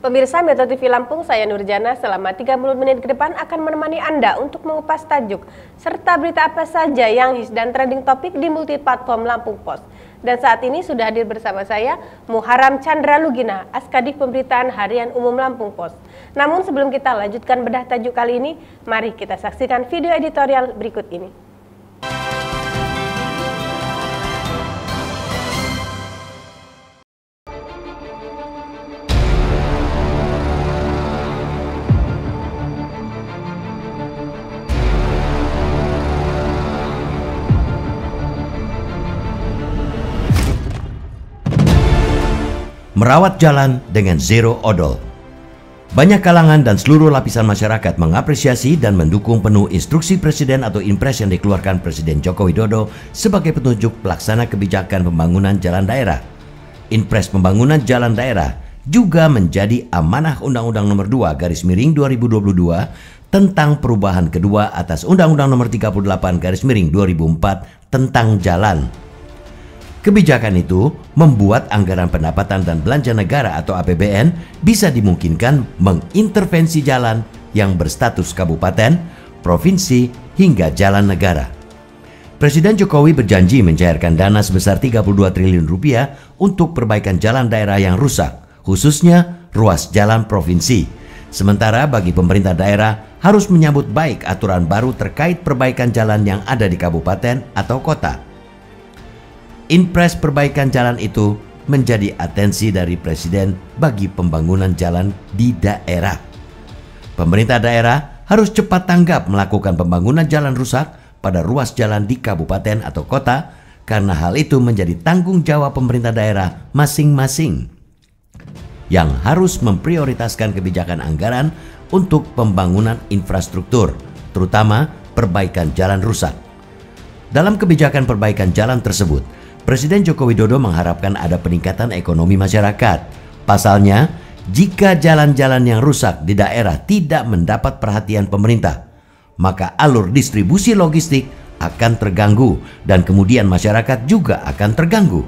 Pemirsa Metro TV Lampung, saya Nurjana selama 30 menit ke depan akan menemani Anda untuk mengupas tajuk serta berita apa saja yang hits dan trending topik di multiplatform Lampung Pos. Dan saat ini sudah hadir bersama saya Muharram Chandra Lugina, Askadik Pemberitaan Harian Umum Lampung Pos. Namun sebelum kita lanjutkan bedah tajuk kali ini, mari kita saksikan video editorial berikut ini. Merawat jalan dengan zero odol. Banyak kalangan dan seluruh lapisan masyarakat mengapresiasi dan mendukung penuh instruksi Presiden atau Impres yang dikeluarkan Presiden Joko Widodo sebagai petunjuk pelaksana kebijakan pembangunan jalan daerah. Impres pembangunan jalan daerah juga menjadi amanah Undang-Undang Nomor 2/2022 tentang perubahan kedua atas Undang-Undang Nomor 38/2004 tentang jalan. Kebijakan itu membuat anggaran pendapatan dan belanja negara atau APBN bisa dimungkinkan mengintervensi jalan yang berstatus kabupaten, provinsi, hingga jalan negara. Presiden Jokowi berjanji mencairkan dana sebesar 32 triliun rupiah untuk perbaikan jalan daerah yang rusak, khususnya ruas jalan provinsi. Sementara bagi pemerintah daerah harus menyambut baik aturan baru terkait perbaikan jalan yang ada di kabupaten atau kota. Impres perbaikan jalan itu menjadi atensi dari Presiden bagi pembangunan jalan di daerah. Pemerintah daerah harus cepat tanggap melakukan pembangunan jalan rusak pada ruas jalan di kabupaten atau kota karena hal itu menjadi tanggung jawab pemerintah daerah masing-masing yang harus memprioritaskan kebijakan anggaran untuk pembangunan infrastruktur, terutama perbaikan jalan rusak. Dalam kebijakan perbaikan jalan tersebut, Presiden Joko Widodo mengharapkan ada peningkatan ekonomi masyarakat. Pasalnya, jika jalan-jalan yang rusak di daerah tidak mendapat perhatian pemerintah, maka alur distribusi logistik akan terganggu dan kemudian masyarakat juga akan terganggu.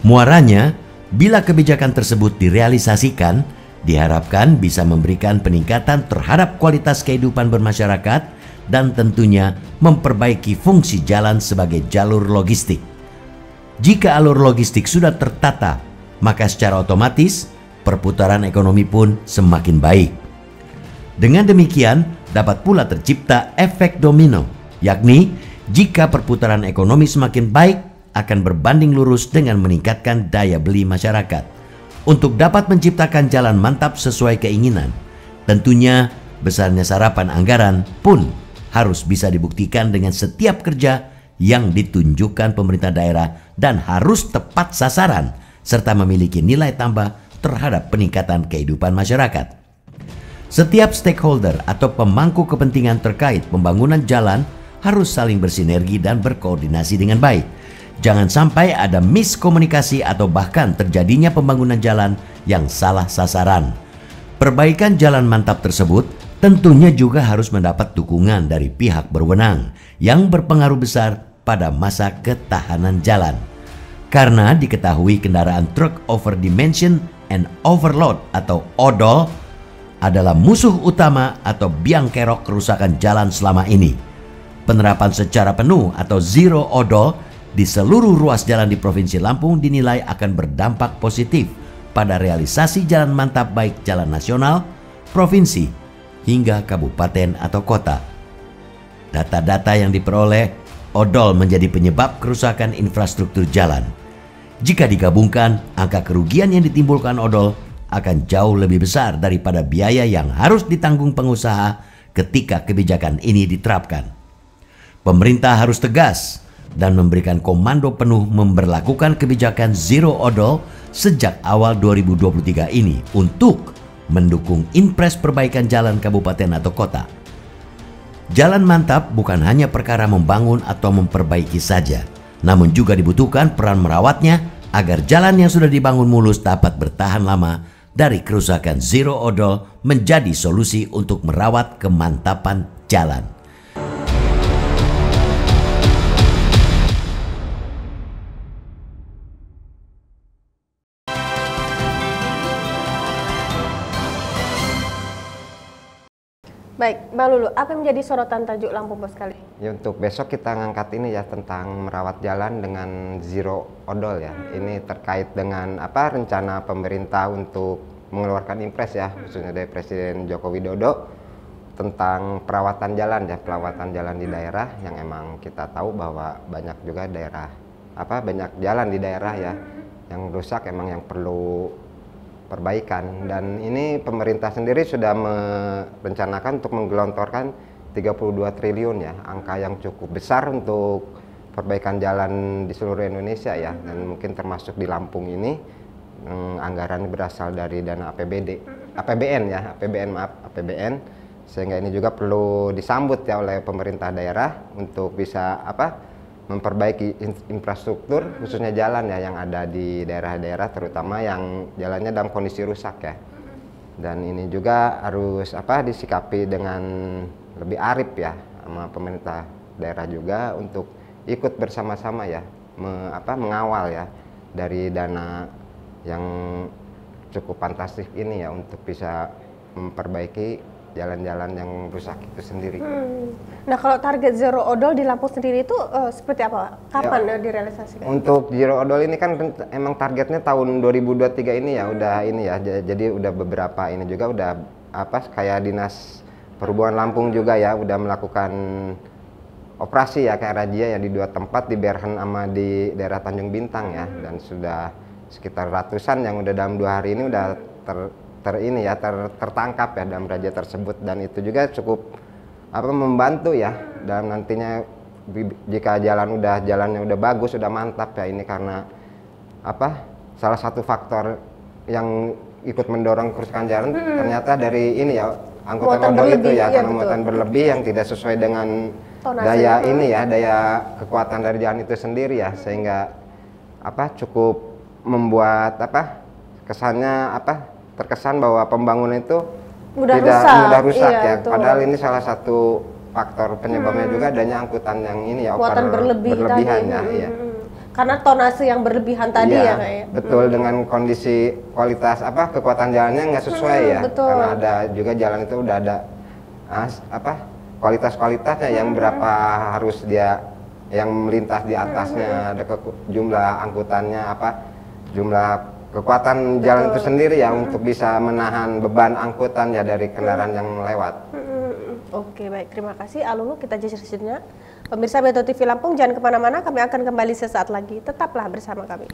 Muaranya, bila kebijakan tersebut direalisasikan, diharapkan bisa memberikan peningkatan terhadap kualitas kehidupan bermasyarakat dan tentunya memperbaiki fungsi jalan sebagai jalur logistik. Jika alur logistik sudah tertata, maka secara otomatis perputaran ekonomi pun semakin baik. Dengan demikian, dapat pula tercipta efek domino, yakni jika perputaran ekonomi semakin baik, akan berbanding lurus dengan meningkatkan daya beli masyarakat. Untuk dapat menciptakan jalan mantap sesuai keinginan, tentunya besarnya sarapan anggaran pun harus bisa dibuktikan dengan setiap kerja yang ditunjukkan pemerintah daerah dan harus tepat sasaran serta memiliki nilai tambah terhadap peningkatan kehidupan masyarakat. Setiap stakeholder atau pemangku kepentingan terkait pembangunan jalan harus saling bersinergi dan berkoordinasi dengan baik. Jangan sampai ada miskomunikasi atau bahkan terjadinya pembangunan jalan yang salah sasaran. Perbaikan jalan mantap tersebut tentunya juga harus mendapat dukungan dari pihak berwenang yang berpengaruh besar pada masa ketahanan jalan. Karena diketahui kendaraan truk over dimension and overload atau odol adalah musuh utama atau biang kerok kerusakan jalan selama ini. Penerapan secara penuh atau zero odol di seluruh ruas jalan di Provinsi Lampung dinilai akan berdampak positif pada realisasi jalan mantap baik jalan nasional, provinsi, hingga kabupaten atau kota. Data-data yang diperoleh, odol menjadi penyebab kerusakan infrastruktur jalan. Jika digabungkan, angka kerugian yang ditimbulkan odol akan jauh lebih besar daripada biaya yang harus ditanggung pengusaha ketika kebijakan ini diterapkan. Pemerintah harus tegas dan memberikan komando penuh memberlakukan kebijakan zero odol sejak awal 2023 ini untuk mendukung impres perbaikan jalan kabupaten atau kota. Jalan mantap bukan hanya perkara membangun atau memperbaiki saja, namun juga dibutuhkan peran merawatnya agar jalan yang sudah dibangun mulus dapat bertahan lama dari kerusakan. Zero odol menjadi solusi untuk merawat kemantapan jalan. Baik, Bang Lulu, apa yang menjadi sorotan tajuk Lampung Pos kali ini? Ya, untuk besok kita ngangkat ini ya tentang merawat jalan dengan zero odol ya. Ini terkait dengan apa rencana pemerintah untuk mengeluarkan impres ya, khususnya dari Presiden Joko Widodo tentang perawatan jalan ya, perawatan jalan di daerah yang emang kita tahu bahwa banyak juga daerah banyak jalan di daerah ya yang rusak, emang yang perlu perbaikan. Dan ini pemerintah sendiri sudah merencanakan untuk menggelontorkan 32 triliun ya, angka yang cukup besar untuk perbaikan jalan di seluruh Indonesia ya, dan mungkin termasuk di Lampung ini anggaran berasal dari dana APBN, sehingga ini juga perlu disambut ya oleh pemerintah daerah untuk bisa memperbaiki infrastruktur khususnya jalan ya yang ada di daerah-daerah, terutama yang jalannya dalam kondisi rusak ya. Dan ini juga harus disikapi dengan lebih arif ya sama pemerintah daerah juga untuk ikut bersama-sama ya mengawal ya dari dana yang cukup fantastis ini ya untuk bisa memperbaiki jalan-jalan yang rusak itu sendiri. Nah, kalau target zero odol di Lampung sendiri itu seperti apa? Kapan direalisasikan? Untuk zero odol ini kan emang targetnya tahun 2023 ini ya, udah ini ya. Jadi udah beberapa ini juga udah kayak Dinas Perhubungan Lampung juga ya udah melakukan operasi ya kayak razia ya di 2 tempat di Berhen sama di daerah Tanjung Bintang ya, dan sudah sekitar ratusan yang udah dalam 2 hari ini udah tertangkap ya dalam razia tersebut. Dan itu juga cukup membantu ya dalam nantinya jika jalannya udah bagus, udah mantap ya. Ini karena salah satu faktor yang ikut mendorong kerusakan jalan ternyata dari ini ya angkutan odol itu ya, karena muatan berlebih yang tidak sesuai dengan daya kekuatan dari jalan itu sendiri ya, sehingga cukup membuat kesannya terkesan bahwa pembangunan itu mudah rusak ya. Padahal ini salah satu faktor penyebabnya juga adanya angkutan yang ini ya berlebihan ya. Karena tonase yang berlebihan tadi ya kayak. Betul, dengan kondisi kualitas kekuatan jalannya nggak sesuai ya. Betul. Karena ada juga jalan itu udah ada kualitasnya yang berapa harus dia yang melintas di atasnya, ada jumlah angkutannya jumlah kekuatan jalan itu sendiri ya untuk bisa menahan beban angkutan ya dari kendaraan yang lewat. Oke, baik, terima kasih Alulu, kita jelasinnya. Pemirsa Metro TV Lampung, jangan kemana-mana, kami akan kembali sesaat lagi, tetaplah bersama kami.